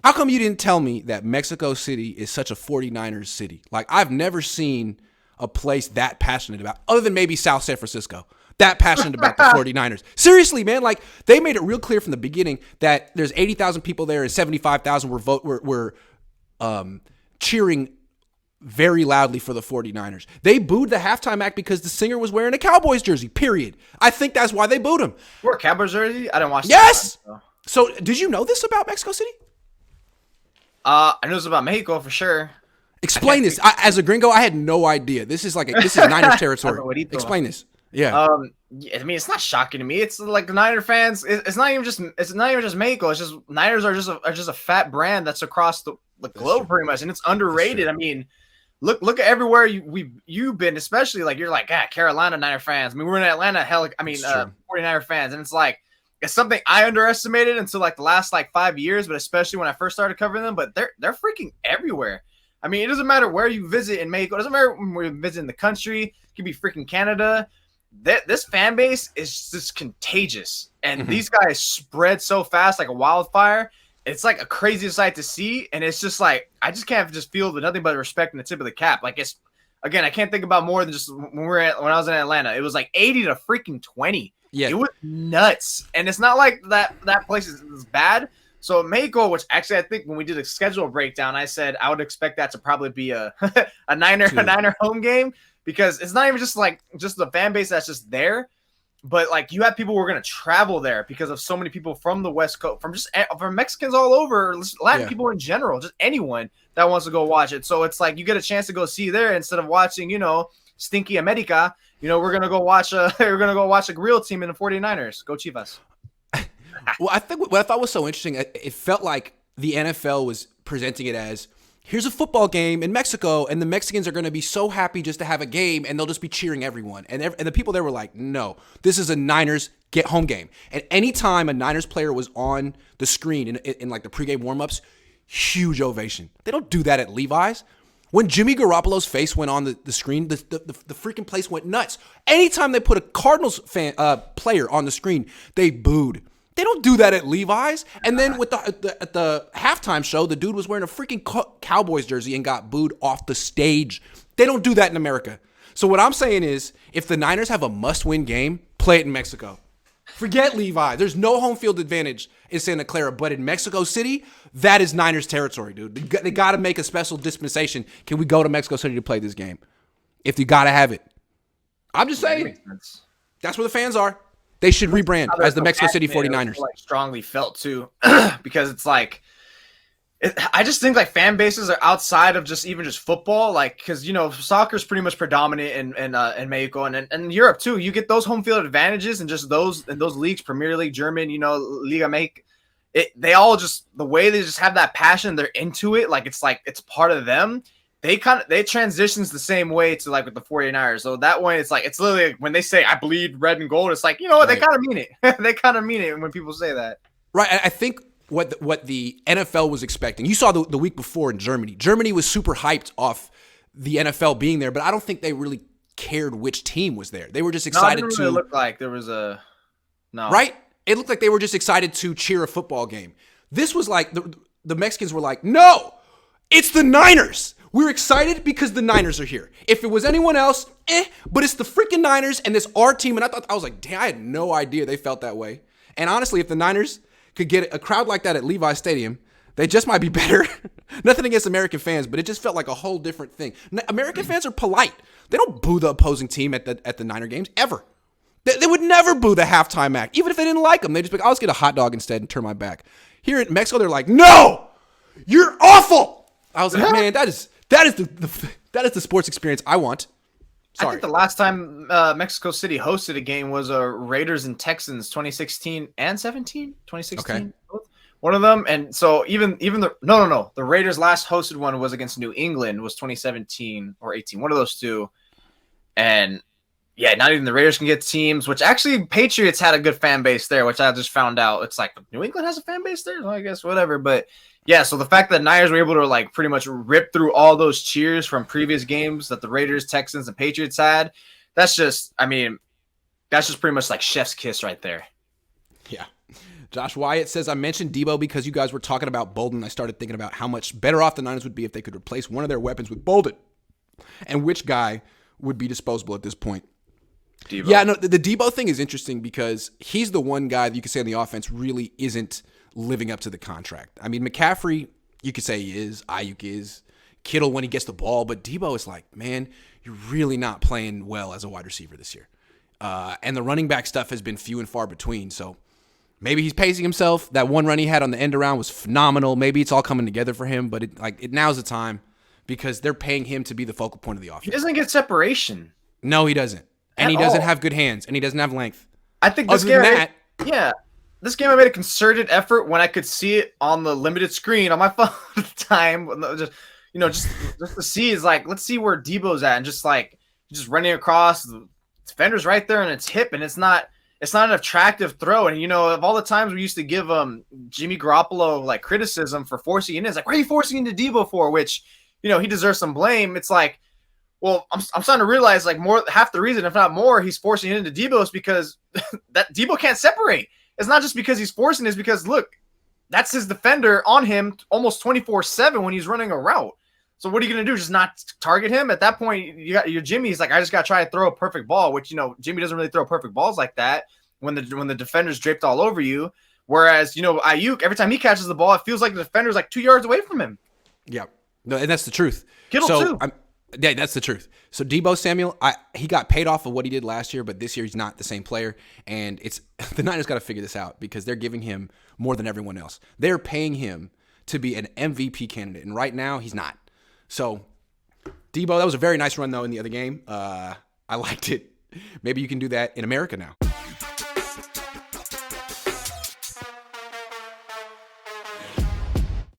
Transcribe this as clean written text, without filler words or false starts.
How come you didn't tell me that Mexico City is such a 49ers city? Like, I've never seen a place that passionate about, other than maybe South San Francisco, that passionate about the 49ers. Seriously, man, like, they made it real clear from the beginning that there's 80,000 people there and 75,000 were cheering very loudly for the 49ers. They booed the halftime act because the singer was wearing a Cowboys jersey, period. I think that's why they booed him. Wore a Cowboys jersey? I didn't watch that. Yes! So, did you know this about Mexico City? I knew this about Mexico for sure. Explain this. As a gringo, I had no idea. This is Niners territory. Explain this. Yeah. I mean, it's not shocking to me. It's like the Niner fans. It's not even just Mexico. It's just Niners are just a fat brand that's across the globe pretty much, and it's underrated. I mean, look at everywhere you've been, especially like you're like Carolina Niner fans. I mean, we're in Atlanta. 49er fans, and it's like it's something I underestimated until like the last like 5 years, but especially when I first started covering them. But they're freaking everywhere. I mean, it doesn't matter where you visit in Mexico. It doesn't matter where you visit in the country. It could be freaking Canada. This fan base is just contagious. And these guys spread so fast like a wildfire. It's like a crazy sight to see. And it's just like, I just can't just feel nothing but respect in the tip of the cap. Like it's, again, I can't think about more than just when I was in Atlanta. It was like 80 to freaking 20. Yeah. It was nuts. And it's not like that place is bad. So Mexico, which actually I think when we did a schedule breakdown, I said I would expect that to probably be a Niner home game, because it's not even just the fan base that's just there, but like you have people who are going to travel there because of so many people from the West Coast, from Mexicans all over, Latin people in general, just anyone that wants to go watch it. So it's like you get a chance to go see there instead of watching, Stinky America. We're gonna go watch a real team in the 49ers. Go Chivas. Well, I think what I thought was so interesting, it felt like the NFL was presenting it as, here's a football game in Mexico, and the Mexicans are going to be so happy just to have a game, and they'll just be cheering everyone. And the people there were like, no, this is a Niners get home game. And anytime a Niners player was on the screen in like the pregame warmups, huge ovation. They don't do that at Levi's. When Jimmy Garoppolo's face went on the screen, the freaking place went nuts. Anytime they put a Cardinals player on the screen, they booed. They don't do that at Levi's. And then at the halftime show, the dude was wearing a freaking Cowboys jersey and got booed off the stage. They don't do that in America. So what I'm saying is, if the Niners have a must-win game, play it in Mexico. Forget Levi. There's no home field advantage in Santa Clara, but in Mexico City, that is Niners territory, dude. They got to make a special dispensation. Can we go to Mexico City to play this game? If you got to have it. I'm just saying. That's where the fans are. They should rebrand as the Mexico City 49ers. Like strongly felt too, because it's like, I just think like fan bases are outside of just football, like because soccer is pretty much predominant in Mexico and in Europe too. You get those home field advantages and just those leagues, Premier League, German, Liga Make. They all just the way they just have that passion, they're into it, like it's part of them. They transitions the same way to like with the 49ers. So that one, it's literally like when they say I bleed red and gold, it's like, what, right. They kind of mean it. They kind of mean it when people say that. Right. I think what the NFL was expecting, you saw the week before in Germany. Germany was super hyped off the NFL being there, but I don't think they really cared which team was there. They were just excited it didn't really look like there was no. Right? It looked like they were just excited to cheer a football game. This was like the Mexicans were like, no, it's the Niners. We're excited because the Niners are here. If it was anyone else, but it's the freaking Niners and it's our team. And I was like, damn, I had no idea they felt that way. And honestly, if the Niners could get a crowd like that at Levi's Stadium, they just might be better. Nothing against American fans, but it just felt like a whole different thing. American fans are polite. They don't boo the opposing team at the Niner games ever. They would never boo the halftime act, even if they didn't like them. They just be like, I'll just get a hot dog instead and turn my back. Here in Mexico, they're like, no, you're awful. I was like, man, that is the sports experience I want. Sorry. I think the last time Mexico City hosted a game was Raiders and Texans 2016 and 17. 2016. Okay. Both. One of them. And so even the Raiders last hosted one was against New England, was 2017 or 18. One of those two. And yeah, not even the Raiders can get teams, which actually Patriots had a good fan base there, which I just found out. It's like New England has a fan base there? Well, I guess whatever. But yeah, so the fact that Niners were able to like pretty much rip through all those cheers from previous games that the Raiders, Texans, and Patriots had, that's just pretty much like chef's kiss right there. Yeah. Josh Wyatt says, I mentioned Debo because you guys were talking about Bolden. I started thinking about how much better off the Niners would be if they could replace one of their weapons with Bolden. And which guy would be disposable at this point. Debo. Yeah, no, the Debo thing is interesting because he's the one guy that you could say on the offense really isn't living up to the contract. I mean, McCaffrey, you could say he is. Ayuk is. Kittle when he gets the ball. But Debo is like, man, you're really not playing well as a wide receiver this year. And the running back stuff has been few and far between. So maybe he's pacing himself. That one run he had on the end around was phenomenal. Maybe it's all coming together for him. But now's the time because they're paying him to be the focal point of the offense. He doesn't get separation. No, he doesn't. And he doesn't have good hands. And he doesn't have length. I think this game, this game I made a concerted effort when I could see it on the limited screen on my phone at the time. Just to see is like, let's see where Debo's at, and just running across the defender's right there on its hip, and it's not an attractive throw. And of all the times we used to give Jimmy Garoppolo like criticism for forcing it, it's like, why are you forcing into Debo for? Which he deserves some blame. It's like, well, I'm starting to realize like half the reason, if not more, he's forcing it into Debo is because that Debo can't separate. It's not just because he's forcing it, it's because look, that's his defender on him almost 24/7 when he's running a route. So what are you going to do? Just not target him? At that point, you got your Jimmy's like, I just got to try to throw a perfect ball, which, Jimmy doesn't really throw perfect balls like that when the defender's draped all over you. Whereas, Ayuk, every time he catches the ball, it feels like the defender's like 2 yards away from him. Yeah. No, and that's the truth. Kittle too. Yeah, that's the truth. So Debo Samuel, he got paid off of what he did last year, but this year he's not the same player. And the Niners got to figure this out because they're giving him more than everyone else. They're paying him to be an MVP candidate, and right now he's not. So, Debo, that was a very nice run, though, in the other game. I liked it. Maybe you can do that in America now.